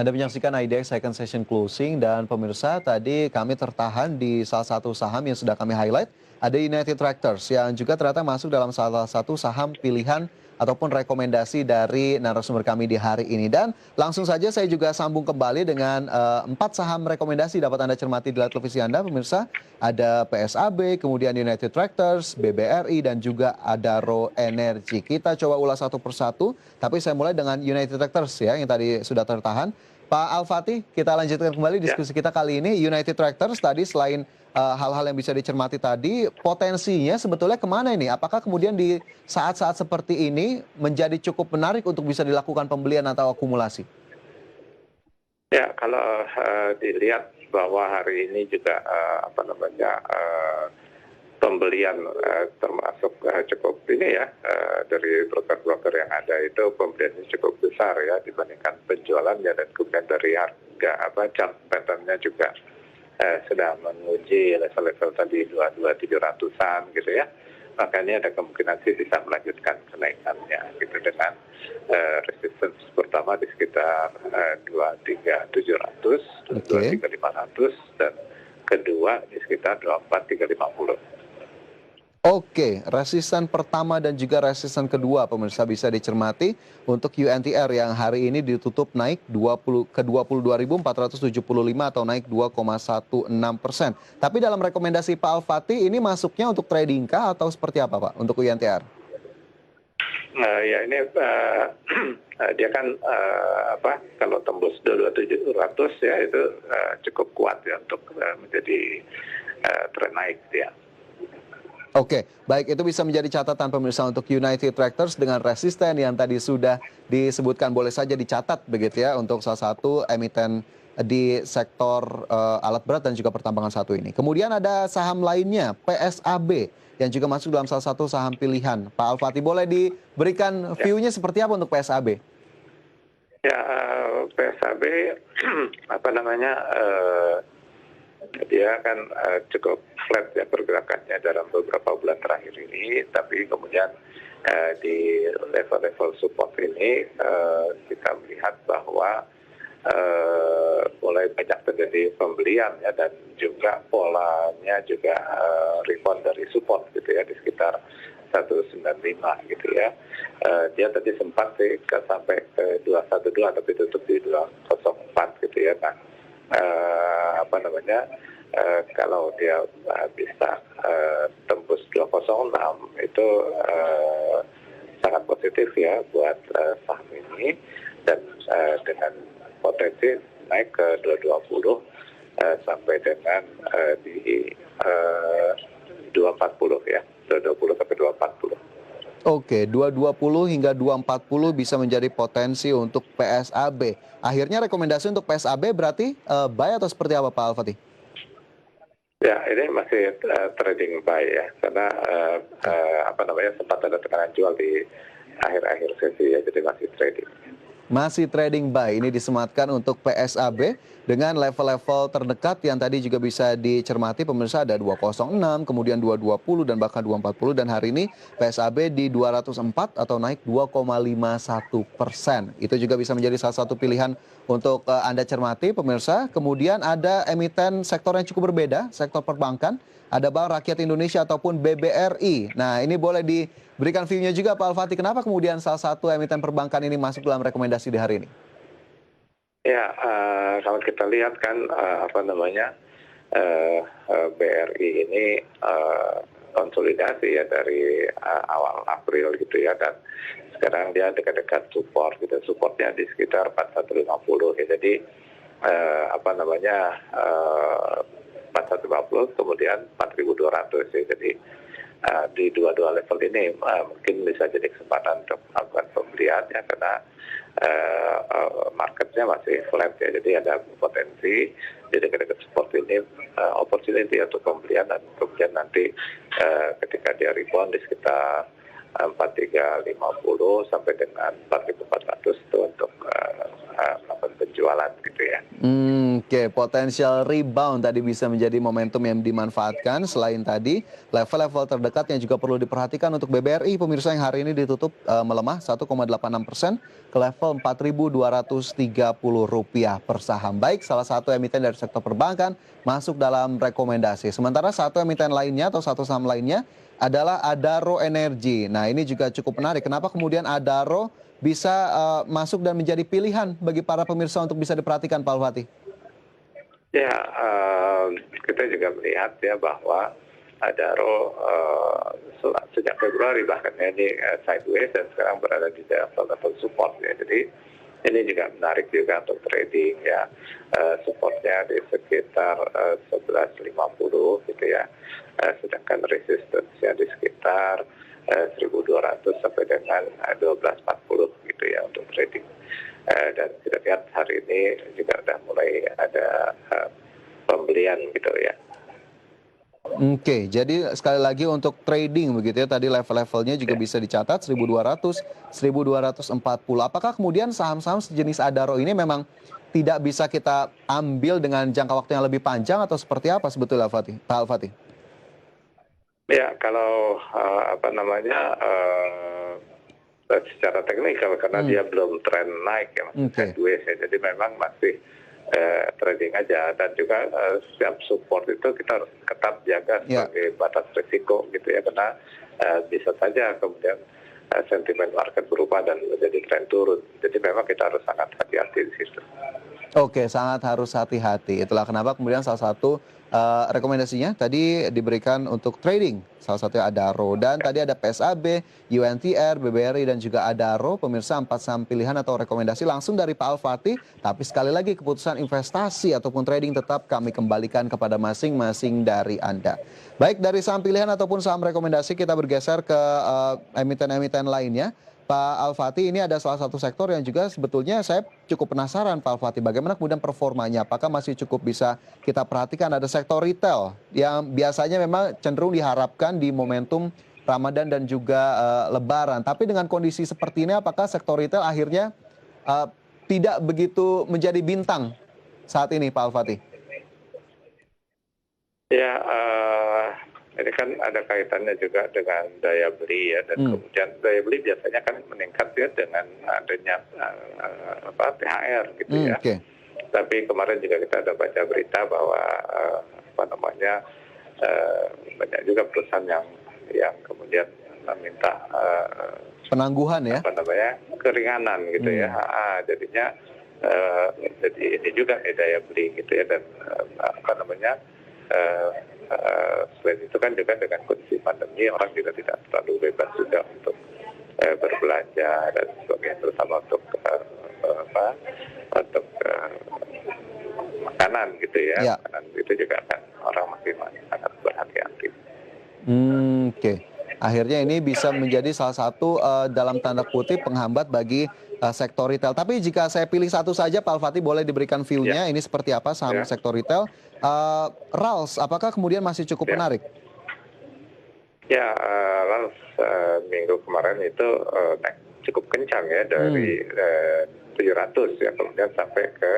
Anda menyaksikan IDX Second Session Closing dan pemirsa tadi kami tertahan di salah satu saham yang sudah kami highlight. Ada United Tractors yang juga ternyata masuk dalam salah satu saham pilihan ataupun rekomendasi dari narasumber kami di hari ini. Dan langsung saja saya juga sambung kembali dengan 4 saham rekomendasi dapat Anda cermati di layar televisi Anda pemirsa. Ada PSAB, kemudian United Tractors, BBRI, dan juga Adaro Energy. Kita coba ulas satu persatu, tapi saya mulai dengan United Tractors ya yang tadi sudah tertahan. Pak Al-Fatih, kita lanjutkan kembali Ya, diskusi kita kali ini. United Tractors tadi selain hal-hal yang bisa dicermati tadi, potensinya sebetulnya kemana ini? Apakah kemudian di saat-saat seperti ini menjadi cukup menarik untuk bisa dilakukan pembelian atau akumulasi? ya kalau dilihat bahwa hari ini juga pembelian termasuk cukup ini ya dari broker-broker yang ada itu pembeliannya cukup besar ya dibandingkan penjualannya dan kemudian dari harga chart pattern-nya juga sedang menguji level-level tadi 22.700-an gitu ya. Makanya ada kemungkinan sih bisa melanjutkan kenaikannya gitu dengan resistance pertama di sekitar 23.700, Oke. 23.500 dan kedua di sekitar 24.350. Oke, resisten pertama dan juga resisten kedua pemirsa bisa dicermati untuk UNTR yang hari ini ditutup naik 22.475 atau naik 2,16%. Tapi dalam rekomendasi Pak Al-Fatih ini masuknya untuk trading kah atau seperti apa Pak untuk UNTR? Nah, ya ini dia kan kalau tembus 22.700 ya itu cukup kuat ya untuk menjadi tren naik dia. Oke, baik itu bisa menjadi catatan pemirsa untuk United Tractors dengan resisten yang tadi sudah disebutkan boleh saja dicatat begitu ya untuk salah satu emiten di sektor alat berat dan juga pertambangan satu ini. Kemudian ada saham lainnya PSAB yang juga masuk dalam salah satu saham pilihan. Pak Al-Fatih boleh diberikan Ya, view-nya seperti apa untuk PSAB? ya PSAB apa namanya dia kan cukup flat ya pergerakannya dalam beberapa bulan terakhir ini, tapi kemudian di level-level support ini kita melihat bahwa mulai banyak terjadi pembelian ya dan juga polanya juga rebound dari support gitu ya di sekitar 195 gitu ya. Dia tadi sempat sih sampai ke 212 tapi tutup di 204 gitu ya. Nah, kalau dia bisa tembus 206 itu sangat positif ya buat saham ini dan dengan potensi naik ke 220 sampai dengan di 240 ya, 220 sampai 240. Oke, 220 hingga 240 bisa menjadi potensi untuk PSAB. Akhirnya rekomendasi untuk PSAB berarti buy atau seperti apa Pak Al-Fatih? Ya, ini masih trading buy ya, karena sempat ada tekanan jual di akhir-akhir sesi ya, jadi masih trading. Masih trading buy, ini disematkan untuk PSAB dengan level-level terdekat yang tadi juga bisa dicermati pemirsa ada 206, kemudian 220 dan bahkan 240 dan hari ini PSAB di 204 atau naik 2,51%. Itu juga bisa menjadi salah satu pilihan untuk Anda cermati pemirsa. Kemudian ada emiten sektor yang cukup berbeda, sektor perbankan. Ada Bank Rakyat Indonesia ataupun BBRI. Nah ini boleh diberikan view-nya juga Pak Al-Fatih. Kenapa kemudian salah satu emiten perbankan ini masuk dalam rekomendasi di hari ini? Ya, kalau kita lihat kan BRI ini konsolidasi ya dari awal April gitu ya, dan sekarang dia dekat-dekat support gitu, supportnya di sekitar 4150 ya, jadi 4150 kemudian 4200 ya, jadi di dua-dua level ini mungkin bisa jadi kesempatan untuk melakukan pembelian ya, karena marketnya masih flat ya, jadi ada potensi di dekat-dekat support ini opportunity untuk pembelian, dan kemudian nanti ketika dia rebound di sekitar 4350 sampai dengan 4400 itu untuk melakukan penjualan gitu ya. Oke, potensial rebound tadi bisa menjadi momentum yang dimanfaatkan. Selain tadi, level-level terdekat yang juga perlu diperhatikan untuk BBRI, pemirsa, yang hari ini ditutup melemah 1,86% ke level Rp4.230 per saham. Baik, salah satu emiten dari sektor perbankan masuk dalam rekomendasi. Sementara satu emiten lainnya atau satu saham lainnya adalah Adaro Energy. Nah, ini juga cukup menarik. Kenapa kemudian Adaro bisa masuk dan menjadi pilihan bagi para pemirsa untuk bisa diperhatikan, Pak Al-Fatih? Ya, kita juga melihat ya bahwa Adaro sejak Februari bahkan ya ini sideways dan sekarang berada di level support ya. Jadi ini juga menarik juga untuk trading ya. Supportnya di sekitar 11.50 gitu ya. Sedangkan resistance-nya di sekitar 1.200 sampai dengan 12.40 gitu ya untuk trading. Dan kita lihat hari ini juga sudah mulai ada pembelian gitu ya. Oke, jadi sekali lagi untuk trading begitu ya, tadi level-levelnya juga bisa dicatat 1.200, 1.240. Apakah kemudian saham-saham sejenis Adaro ini memang tidak bisa kita ambil dengan jangka waktu yang lebih panjang atau seperti apa sebetulnya, Pak Al-Fatih? Ya, kalau secara teknikal karena dia belum tren naik ya, masih sideways ya, jadi memang masih trading aja. Dan juga setiap support itu kita harus ketat jaga sebagai batas risiko gitu ya, karena bisa saja kemudian sentimen market berubah dan menjadi tren turun. Jadi memang kita harus sangat hati-hati di situ. Oke, sangat harus hati-hati. Itulah kenapa kemudian salah satu rekomendasinya tadi diberikan untuk trading. Salah satunya Adaro. Dan tadi ada PSAB, UNTR, BBRI, dan juga Adaro. Pemirsa, 4 saham pilihan atau rekomendasi langsung dari Pak Al-Fatih. Tapi sekali lagi keputusan investasi ataupun trading tetap kami kembalikan kepada masing-masing dari Anda. Baik, dari saham pilihan ataupun saham rekomendasi kita bergeser ke emiten-emiten lainnya. Pak Al-Fatih, ini ada salah satu sektor yang juga sebetulnya saya cukup penasaran, Pak Al-Fatih, bagaimana kemudian performanya? Apakah masih cukup bisa kita perhatikan? Ada sektor retail yang biasanya memang cenderung diharapkan di momentum Ramadan dan juga Lebaran. Tapi dengan kondisi seperti ini, apakah sektor retail akhirnya tidak begitu menjadi bintang saat ini, Pak Al-Fatih? Ya, ini kan ada kaitannya juga dengan daya beli ya, dan kemudian daya beli biasanya kan meningkat ya dengan adanya THR gitu ya. Tapi kemarin juga kita ada baca berita bahwa banyak juga perusahaan yang kemudian meminta penangguhan ya, keringanan gitu ya. Jadinya jadi ini juga daya beli gitu ya, dan selain itu kan juga dengan kondisi pandemi orang juga tidak terlalu bebas juga untuk berbelanja dan sebagainya, terutama untuk makanan gitu ya. Makanan itu juga kan orang masih sangat berhati-hati. Oke. Akhirnya ini bisa menjadi salah satu dalam tanda kutip penghambat bagi sektor retail. Tapi jika saya pilih satu saja, Pak Al-Fatih, boleh diberikan view-nya ini seperti apa saham sektor retail. Rals, apakah kemudian masih cukup menarik? Ya, Rals minggu kemarin itu cukup kencang ya, dari 700 ya, kemudian sampai ke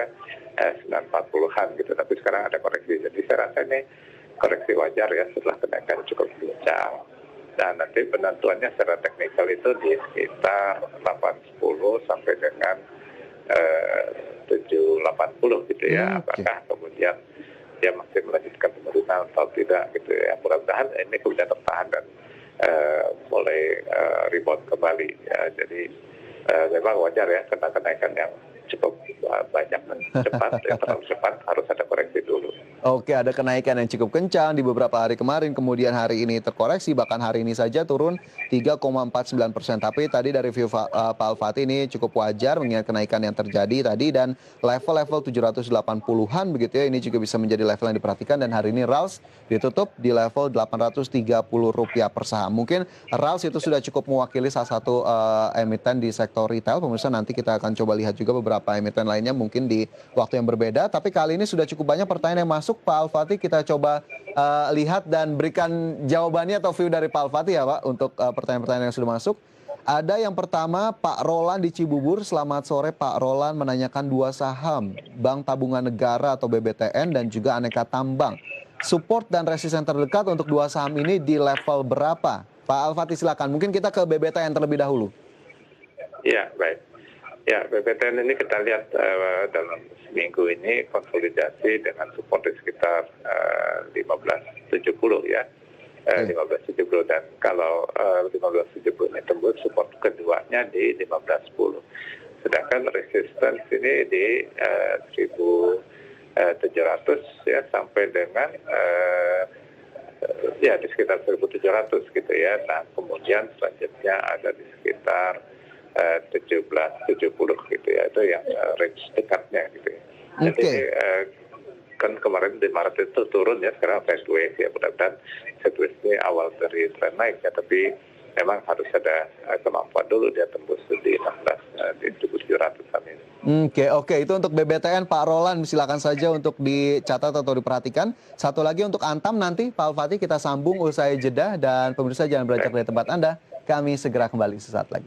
940-an gitu. Tapi sekarang ada koreksi. Jadi saya rasa ini koreksi wajar ya setelah kenaikan cukup kencang. Dan nanti penentuannya secara teknikal itu di sekitar 810 sampai dengan 780 gitu ya. Apakah kemudian dia masih melanjutkan penurunan atau tidak gitu ya. Mudah-mudahan ini kemudian tertahan dan mulai rebound kembali ya. Jadi memang wajar ya, karena kenaikan yang cukup banyak dan cepat, yang terlalu cepat, harus ada koreksi dulu. Oke, ada kenaikan yang cukup kencang di beberapa hari kemarin, kemudian hari ini terkoreksi, bahkan hari ini saja turun 3,49%. Tapi tadi dari view Pak Al-Fatih ini cukup wajar mengingat kenaikan yang terjadi tadi, dan level-level 780-an begitu ya, ini juga bisa menjadi level yang diperhatikan. Dan hari ini Rals ditutup di level Rp830 per saham. Mungkin Rals itu sudah cukup mewakili salah satu emiten di sektor retail. Pemirsa, nanti kita akan coba lihat juga beberapa emiten lainnya mungkin di waktu yang berbeda. Tapi kali ini sudah cukup banyak pertanyaan yang masuk, Pak Al-Fatih. Kita coba lihat dan berikan jawabannya atau view dari Pak Al-Fatih ya Pak, untuk pertanyaan-pertanyaan yang sudah masuk. Ada yang pertama Pak Roland di Cibubur. Selamat sore Pak Roland, menanyakan dua saham, Bank Tabungan Negara atau BBTN dan juga Aneka Tambang. Support dan resisten terdekat untuk dua saham ini di level berapa? Pak Al-Fatih silakan. Mungkin kita ke BBTN terlebih dahulu. Ya, baik. Ya, BBTN ini kita lihat dalam seminggu ini konsolidasi dengan support di sekitar 1570 ya. 1570, dan kalau 1570 ini tembus, support keduanya di 1510. Sedangkan resistance ini di 1700 ya, sampai dengan ya di sekitar 1700 gitu ya. Nah, kemudian selanjutnya ada di sekitar 1770 gitu ya, itu yang range dekatnya gitu ya. Jadi kan kemarin di Maret itu turun ya, sekarang sideways ya, mudah-mudahan sideways ini awal dari tren naik ya, tapi memang harus ada kemampuan dulu dia tembus di 16 di 1700-an ini. Oke, itu untuk BBTN. Pak Roland silakan saja untuk dicatat atau diperhatikan. Satu lagi untuk Antam nanti Pak Al-Fatih kita sambung usai jeda, dan pemirsa jangan beranjak dari tempat Anda. Kami segera kembali sesaat lagi.